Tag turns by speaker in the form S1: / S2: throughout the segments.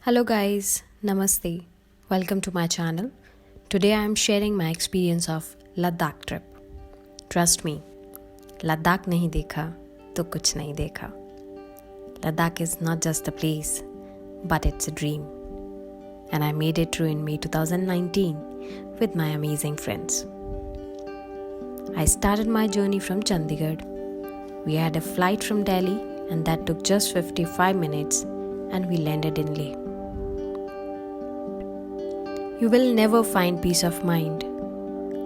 S1: Hello guys, Namaste. Welcome to my channel. Today I am sharing my experience of Ladakh trip. Trust me, Ladakh नहीं देखा तो कुछ नहीं देखा. Ladakh is not just a place, but it's a dream. And I made it through in May 2019 with my amazing friends. I started my journey from Chandigarh. We had a flight from Delhi and that took just 55 minutes and we landed in Leh. You will never find peace of mind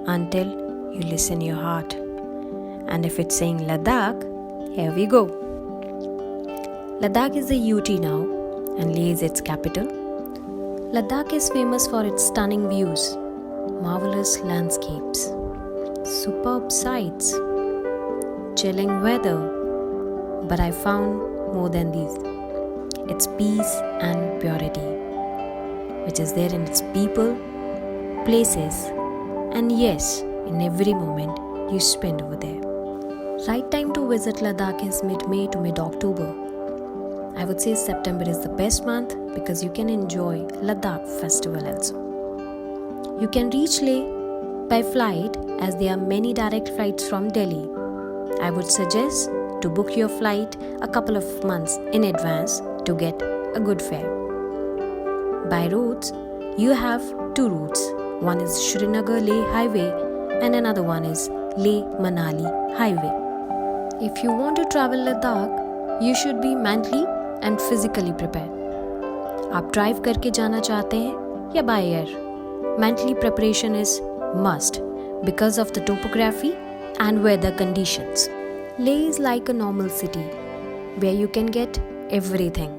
S1: until you listen your heart. And if it's saying Ladakh, here we go. Ladakh is the UT now and Leh is its capital. Ladakh is famous for its stunning views, marvelous landscapes, superb sights, chilling weather. But I found more than these. It's peace and purity, which is there in its people, places, and yes, in every moment you spend over there. Right time to visit Ladakh is mid-May to mid-October. I would say September is the best month because you can enjoy Ladakh festival also. You can reach Leh by flight as there are many direct flights from Delhi. I would suggest to book your flight a couple of months in advance to get a good fare. By roads, you have two routes. One is Srinagar-Leh Highway and another one is Leh-Manali Highway. If you want to travel Ladakh, you should be mentally and physically prepared. आप drive करके जाना चाहते हैं या by air? Mentally preparation is must because of the topography and weather conditions. Leh is like a normal city where you can get everything.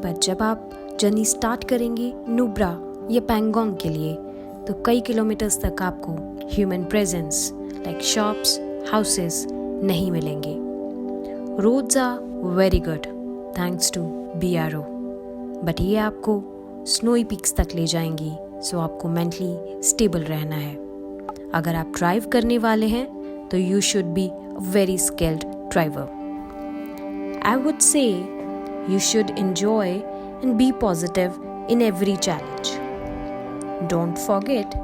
S1: But जब आप journey start करेंगे नुब्रा या पैंगोंग के लिए तो कई किलोमीटर्स तक आपको human presence like shops, houses नहीं मिलेंगे. Roads are very good thanks to BRO, but ये आपको स्नोई पीक्स तक ले जाएंगी, सो आपको मेंटली स्टेबल रहना है. अगर आप ड्राइव करने वाले हैं तो you should be very skilled driver. I would say you should enjoy and be positive in every challenge. Don't forget,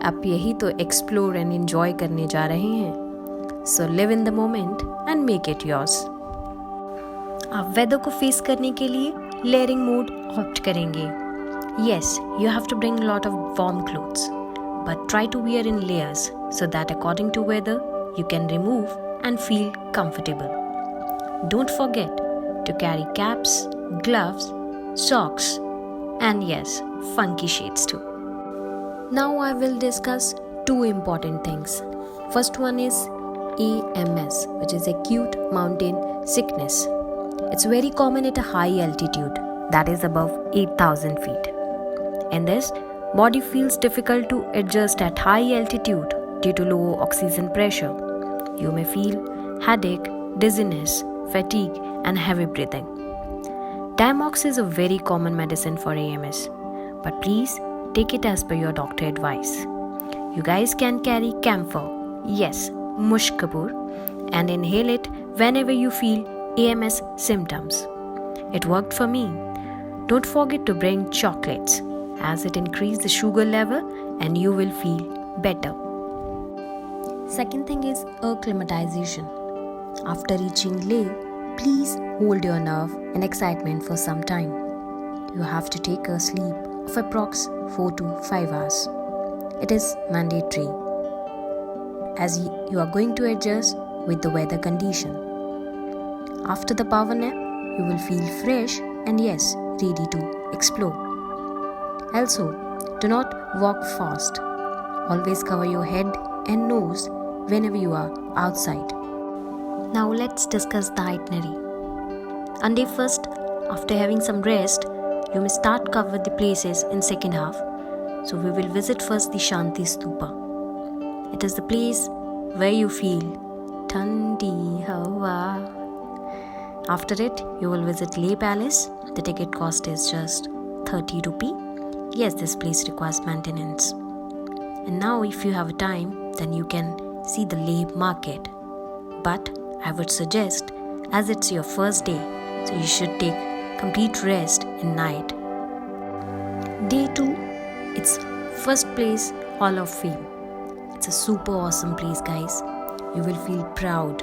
S1: आप यही तो explore and enjoy करने जा रहे हैं. So live in the moment and make it yours. आप weather को face करने के लिए layering mode opt करेंगे. Yes, you have to bring a lot of warm clothes, but try to wear in layers so that according to weather you can remove and feel comfortable. Don't forget to carry caps, gloves, socks, and yes, funky shades too. Now I will discuss two important things. First one is AMS, which is acute mountain sickness. It's very common at a high altitude, that is above 8,000 feet. In this, body feels difficult to adjust at high altitude due to low oxygen pressure. You may feel headache, dizziness, fatigue, and heavy breathing. Diamox is a very common medicine for AMS, but please take it as per your doctor advice. You guys can carry camphor, yes, musk kapoor, and inhale it whenever you feel AMS symptoms. It worked for me. Don't forget to bring chocolates as it increases the sugar level and you will feel better. Second thing is acclimatization. After reaching Leh, please hold your nerve and excitement for some time. You have to take a sleep of approx 4 to 5 hours. It is mandatory as you are going to adjust with the weather condition. After the power nap, you will feel fresh and yes, ready to explore. Also, do not walk fast. Always cover your head and nose whenever you are outside. Now let's discuss the itinerary. On day first, after having some rest, you may start cover the places in second half. So we will visit first the Shanti Stupa. It is the place where you feel Thandi Hawa. After it, you will visit Leh Palace. The ticket cost is just 30 rupee. Yes, this place requires maintenance. And now if you have time, then you can see the Leh market. But I would suggest, as it's your first day, so you should take complete rest in night Day 2, it's first place Hall of Fame. It's a super awesome place, guys. You will feel proud.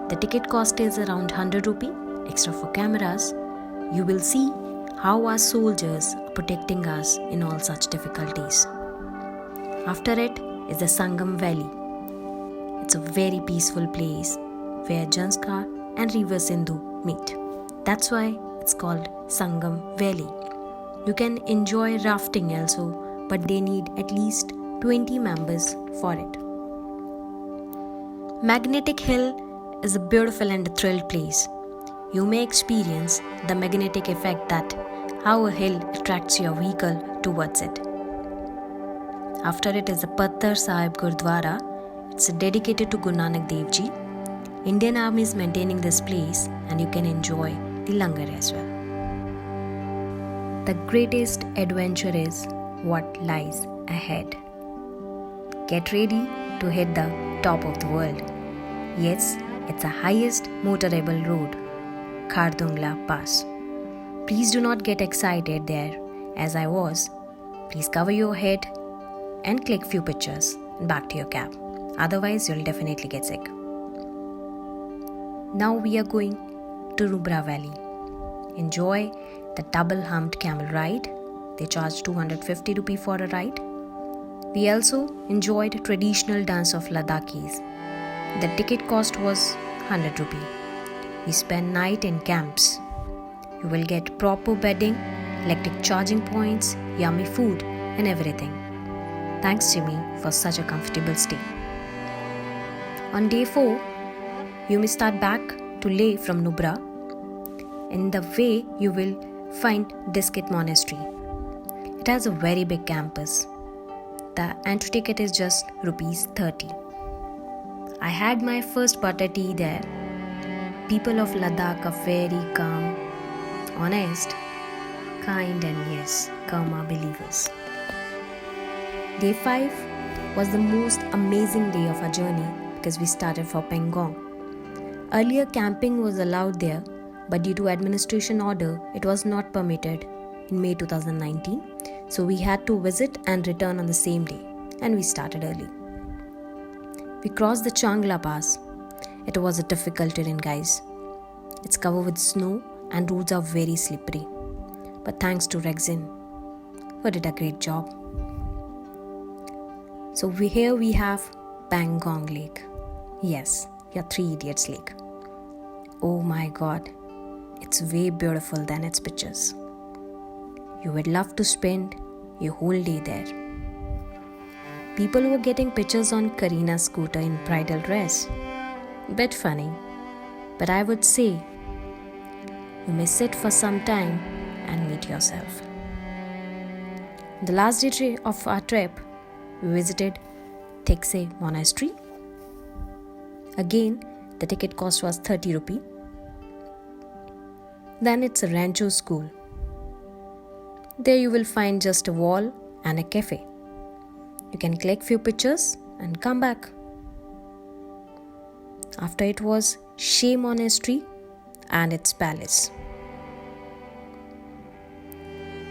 S1: The ticket cost is around 100 rupee, extra for cameras. You will see how our soldiers are protecting us in all such difficulties. After it is the Sangam Valley. It's a very peaceful place where Janskar and River Sindhu meet. That's why it's called Sangam Valley. You can enjoy rafting also, but they need at least 20 members for it. Magnetic Hill is a beautiful and thrilled place. You may experience the magnetic effect that how a hill attracts your vehicle towards it. After it is the Patthar Sahib Gurdwara. It's dedicated to Guru Nanak Dev Ji. Indian Army is maintaining this place and you can enjoy the langar as well. The greatest adventure is what lies ahead. Get ready to hit the top of the world. Yes, it's the highest motorable road, Khardungla Pass. Please do not get excited there as I was. Please cover your head and click few pictures and back to your cab. Otherwise, you'll definitely get sick. Now we are going to Nubra Valley. Enjoy the double-humped camel ride. They charge 250 rupee for a ride. We also enjoyed traditional dance of Ladakhis. The ticket cost was 100 rupee. We spent night in camps. You will get proper bedding, electric charging points, yummy food and everything. Thanks Jimmy for such a comfortable stay. On day 4, you may start back to Leh from Nubra. In the way, you will find Diskit Monastery. It has a very big campus. The entry ticket is just rupees 30. I had my first butter tea there. People of Ladakh are very calm, honest, kind and yes, Karma believers. Day 5 was the most amazing day of our journey because we started for Pangong. Earlier camping was allowed there, but due to administration order, it was not permitted in May 2019. So we had to visit and return on the same day, and we started early. We crossed the Changla Pass. It was a difficult terrain, guys. It's covered with snow and roads are very slippery. But thanks to Rexin, who did a great job. So here we have Pangong Lake. Yes, your Three Idiots Lake. Oh my god, it's way beautiful than its pictures. You would love to spend your whole day there. People were getting pictures on Karina's scooter in bridal dress. Bit funny, but I would say you may sit for some time and meet yourself. The last day of our trip, we visited Thekse Monastery. Again, the ticket cost was 30 rupee. Then it's a Rancho school. There you will find just a wall and a cafe. You can click few pictures and come back. After it was Shea Monastery and its palace.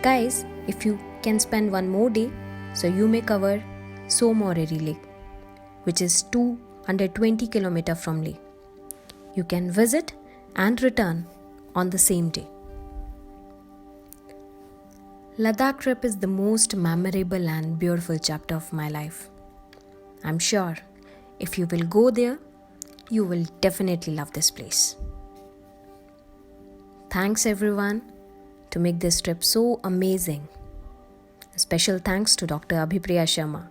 S1: Guys, if you can spend one more day, so you may cover Somoreri Lake, which is 220 km from Leh. You can visit and return on the same day. Ladakh trip is the most memorable and beautiful chapter of my life. I'm sure if you will go there, you will definitely love this place. Thanks everyone to make this trip so amazing. A special thanks to Dr. Abhipriya Sharma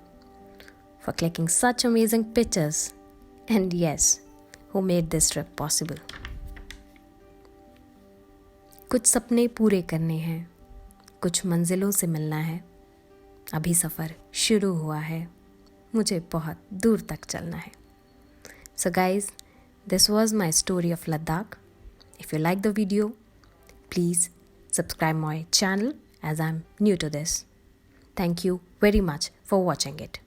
S1: for clicking such amazing pictures and yes, who made this trip possible. कुछ सपने पूरे करने हैं, कुछ मंजिलों से मिलना है, अभी सफ़र शुरू हुआ है, मुझे बहुत दूर तक चलना है. So guys, this was my story of Ladakh. If you like the video, please subscribe my channel as I'm new to this. Thank you very much for watching it.